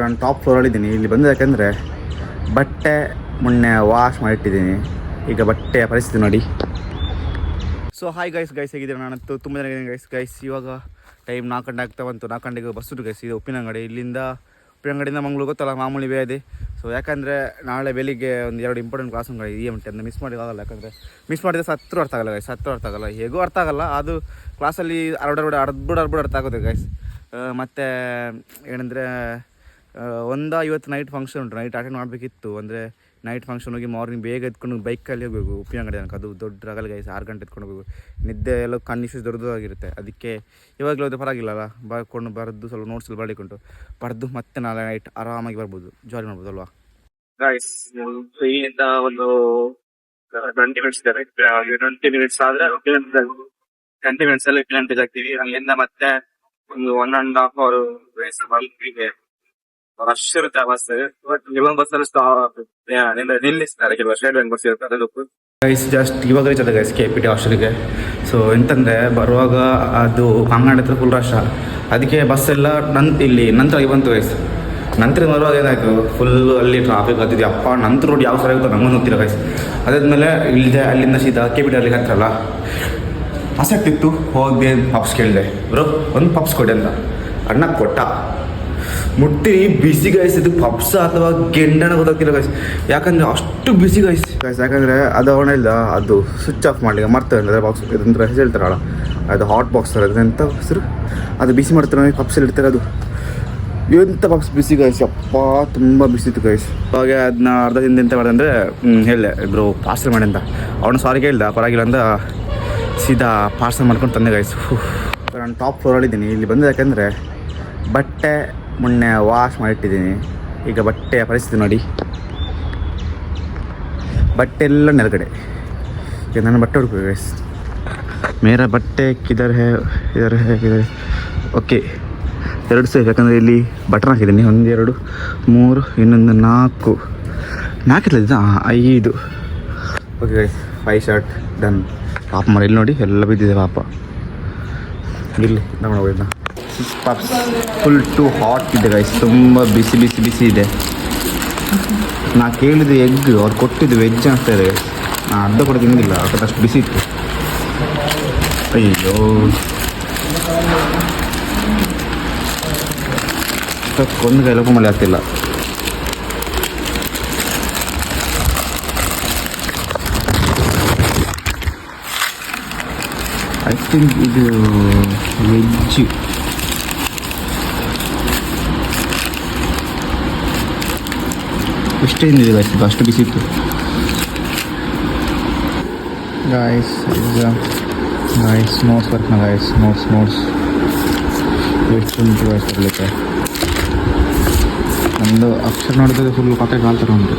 ನಾನು ಟಾಪ್ ಫ್ಲೋರಲ್ಲಿದ್ದೀನಿ. ಇಲ್ಲಿ ಬಂದು ಯಾಕೆಂದರೆ ಬಟ್ಟೆ ಮೊನ್ನೆ ವಾಶ್ ಮಾಡಿಟ್ಟಿದ್ದೀನಿ. ಈಗ ಬಟ್ಟೆಯ ಪರಿಸ್ಥಿತಿ ನೋಡಿ. ಸೊ ಹಾಯ್ ಗೈಸ್ ಹೇಗಿದ್ದೀರಾ? ನಾನಂತೂ ತುಂಬ ಜನ ಗೈಸ್ ಇವಾಗ ಟೈಮ್ 4 ಗಂಟೆ ಆಗ್ತಾ ಬಂತು. 4 ಗಂಟೆಗೆ ಬಸ್ ಉಂಟು ಗೈಸ್. ಇದು ಉಪ್ಪಿನಂಗಡಿ. ಇಲ್ಲಿಂದ ಉಪ್ಪಿನಂಗಡಿಯಿಂದ ಮಂಗಳೂರು ಗೊತ್ತಲ್ಲ, ಮಾಮೂಲಿ ಬೇದೆ. ಸೊ ಯಾಕಂದರೆ ನಾಳೆ ಬೆಳಿಗ್ಗೆ ಒಂದು 2 ಇಂಪಾರ್ಟೆಂಟ್ ಕ್ಲಾಸ್ ಉಂಟು EMT ಅಂತ ಮಿಸ್ ಮಾಡೋಕ್ಕಾಗಲ್ಲ. ಯಾಕಂದರೆ ಮಿಸ್ ಮಾಡಿದರೆ ಸತ್ರು ಅರ್ಥ ಆಗಲ್ಲ ಗೈಸ್, ಸತ್ರು ಅರ್ಥ ಆಗಲ್ಲ, ಹೇಗೂ ಅರ್ಥ ಆಗಲ್ಲ. ಅದು ಕ್ಲಾಸಲ್ಲಿ ಅರ್ಧ ಅರ್ಥ ಆಗುತ್ತೆ ಗೈಸ್. ಮತ್ತು ಏನಂದರೆ 1:50 ನೈಟ್ ಫಂಕ್ಷನ್ ಉಂಟು. ನೈಟ್ ಅಟೆಂಡ್ ಮಾಡಬೇಕಿತ್ತು. ಅಂದರೆ ನೈಟ್ ಫಂಕ್ಷನ್ ಹೋಗಿ ಮಾರ್ನಿಂಗ್ ಬೇಗ ಎತ್ಕೊಂಡು ಬೈಕಲ್ಲಿ ಹೋಗಬೇಕು ಉಪ್ಪಿನಂಗಡಿ ತನಕ. ಅದು ದೊಡ್ಡ ರಗಲ್ ಗೈಸ್. 6 ಗಂಟೆ ಎತ್ಕೊಂಡು ಹೋಗಬೇಕು. ನಿದ್ದೆ ಎಲ್ಲ ಕಣ್ಣು ಇಶ್ಯೂಸ್ ದೊಡ್ಡದಾಗಿರುತ್ತೆ. ಅದಕ್ಕೆ ಇವಾಗಲೂ ಅದು ಪರವಾಗಿಲ್ಲಲ್ಲ, ಬರ್ಕೊಂಡು ಬರೆದು ಸ್ವಲ್ಪ ನೋಟ್ಸಲ್ಲಿ ಬರಲಿಕ್ಕುಂಟು. ಬರೆದು ಮತ್ತೆ ನಾಳೆ ನೈಟ್ ಆರಾಮಾಗಿ ಬರ್ಬೋದು, ಜಾಲಿ ಮಾಡ್ಬೋದು ಅಲ್ವಾ ಗೈಸ್. ಇಂದ ಒಂದು 20 ಮಿನಿಟ್ಸ್ ಇದೆ. 20 ಮಿನಿಟ್ಸ್ ಆದ್ರೆ 20 ಮಿನಿಟ್ಸ್ ಅಲ್ಲಿ ಉಪ್ಪಿನಂಗಡಿ ಆಗ್ತೀವಿ. ಅಲ್ಲಿಂದ ಮತ್ತೆ ಒಂದು 1.5 hour ಮಲ್ಪಿಗೆ ರಶ್ ಇರುತ್ತೆ ಬಸ್. ಬಟ್ ಕೆಲವೊಂದು ಬಸ್ಸಲ್ಲಿ ನಿಲ್ಲಿಸ್ತಾರೆ, ಕೆಲವು ಸ್ಟೇಟ್ ಬ್ಯಾಂಕ್ ಬಸ್ ಇರುತ್ತೆ. ಅದಕ್ಕೂ ಗೈಸ್ ಜಸ್ಟ್ ಇವಾಗ ರೀಚ್ ಗೈಸ್ KPT ಹಾಸ್ಟೆಲ್ಗೆ. ಸೊ ಎಂತಂದರೆ ಬರುವಾಗ ಅದು ಕಾಂಗನಾಡ್ ಹತ್ರ ಫುಲ್ ರಶ್. ಅದಕ್ಕೆ ಬಸ್ಸೆಲ್ಲ ಇಲ್ಲಿ ನಂತರ ಬಂತು ಗೈಸ್. ನಂತರ ಬರುವಾಗ ಏನಾಯಿತು, ಫುಲ್ಲು ಅಲ್ಲಿ ಟ್ರಾಫಿಕ್ ಆಗ್ತಿದೆ. ಅಪ್ಪ ನಂತರ ರೋಡ್ ಯಾವ ಸರಿ ಆಗುತ್ತೋ ನಮಗೂ ಗೊತ್ತಿಲ್ಲ ಗೈಸ್. ಅದಾದಮೇಲೆ ಇಲ್ಲದೆ ಅಲ್ಲಿಂದ ಸೀದಾ KPT ಅಲ್ಲಿ ಹತ್ರಲ್ಲ ಆಸಕ್ತಿ ಇತ್ತು. ಹೋಗಿ ಪಪ್ಸ್ ಕೇಳಿದೆ, ಬ್ರೋ ಒಂದು ಪಪ್ಸ್ ಕೊಡಿ ಅಂತ. ಅಣ್ಣ ಕೊಟ್ಟ. ಮುಟ್ಟಿ ಬಿಸಿ ಗೈಸ್. ಇದು ಪಪ್ಸ ಅಥವಾ ಗೆಂಡಣ ಗೊತ್ತಾಗ್ತಿಲ್ಲ ಗೈಸ್, ಯಾಕಂದರೆ ಅಷ್ಟು ಬಿಸಿ ಗೈಸ್. ಯಾಕಂದರೆ ಅದು ಅವನ ಇಲ್ಲ, ಅದು ಸ್ವಿಚ್ ಆಫ್ ಮಾಡಲಿಕ್ಕೆ ಮರ್ತದೆ. ಅಂದರೆ ಬಾಕ್ಸ್ ಇದಂತ ಹೆಸರು ಹೇಳ್ತಾರಲ್ಲ, ಅದು ಹಾಟ್ ಬಾಕ್ಸ್ ಥರ ಎಂಥ ಹೆಸರು, ಅದು ಬಿಸಿ ಮಾಡ್ತಾರೆ ಪಪ್ಸಲ್ಲಿ ಇಡ್ತಾರೆ. ಅದು ಎಂಥ ಪಪ್ಸ್ ಬಿಸಿ ಗೈಸ್, ಅಪ್ಪ ತುಂಬ ಬಿಸಿ ಇತ್ತು ಗೈಸ್. ಅವಾಗ ಅದನ್ನ ಅರ್ಧ ದಿನ ಎಂತ ಮಾಡಿದೆ ಅಂದರೆ ಹೇಳಿದೆ, ಇಬ್ಬರು ಪಾರ್ಸಲ್ ಮಾಡಿ ಅಂತ. ಅವನು ಸಾರಿ ಕೇಳಿದ, ಪರವಾಗಿಲ್ಲ ಅಂತ ಸೀದಾ ಪಾರ್ಸಲ್ ಮಾಡ್ಕೊಂಡು ತಂದೆ ಗೈಸ್. ನಾನು ಟಾಪ್ ಫ್ಲೋರಲ್ಲಿದ್ದೀನಿ. ಇಲ್ಲಿ ಬಂದು ಯಾಕೆಂದರೆ ಬಟ್ಟೆ ಮೊನ್ನೆ ವಾಶ್ ಮಾಡಿಟ್ಟಿದ್ದೀನಿ. ಈಗ ಬಟ್ಟೆಯ ಪರಿಸ್ಥಿತಿ ನೋಡಿ. ಬಟ್ಟೆ ಎಲ್ಲ ನೆಲಗಡೆ. ಈಗ ನಾನು ಬಟ್ಟೆ ಹುಡುಕಬೇಕು ಗೈಸ್. ಮೇರಾ ಬಟ್ಟೆ ಕಿದರ್ ಹೇ ಓಕೆ 2 ಸೇಫ್. ಯಾಕಂದರೆ ಇಲ್ಲಿ ಬಟನ್ ಹಾಕಿದ್ದೀನಿ. 1 2 3 ಇನ್ನೊಂದು 4 ಇರ್ತದೆ. 5 ಓಕೆ ಗೈಸ್. 5 shirt done. ಪಾಪ ಮರ ಇಲ್ಲಿ ನೋಡಿ ಎಲ್ಲ ಬಿದ್ದಿದೆ ಪಾಪ. ಇಲ್ಲಿ ತಗೊಂಡೋಗಿದ್ದ ಪಪ್ಸ್ ಫುಲ್ ಟು ಹಾಟ್ ಇದೆ ಗೈಸ್. ತುಂಬ ಬಿಸಿ ಇದೆ. ನಾ ಕೇಳಿದ ಎಗ್ ಅವ್ರು ಕೊಟ್ಟಿದ್ದು ವೆಜ್ ಆಗ್ತಾ ಇದೆ. ನಾ ಅರ್ಧ ಕೂಡ ತಿಂದಿಲ್ಲ, ಅಷ್ಟು ಬಿಸಿ ಇತ್ತು. ಅಯ್ಯೋ ಒಂದು ಕೈ ಲೋಪ ಮಳೆ ಆಗ್ತಿಲ್ಲ. ಐ ಥಿಂಕ್ ಇದು ವೆಜ್. ಇಷ್ಟೇ ಏನಿದೆ ಗೈಸ್, ಅಷ್ಟು ಬಿಸಿ ಇತ್ತು ಗಾಯ್ಸ್. ಗಾಯ್ಸ್ ನೋಟ್ಸ್ ಬರ್ತಾನೆ ಗಾಯ್ಸ್. ನೋಟ್ಸ್ ಎಷ್ಟು ಉಂಟು ಗಾಯ್ಸ್ ಬರಲಿಕ್ಕೆ. ನಮ್ಮದು ಅಕ್ಷರ ನೋಡಿದ್ರೆ ಫುಲ್ ಪಕ್ಕ ಕಾಲ್ತಾರೆ ಉಂಟು.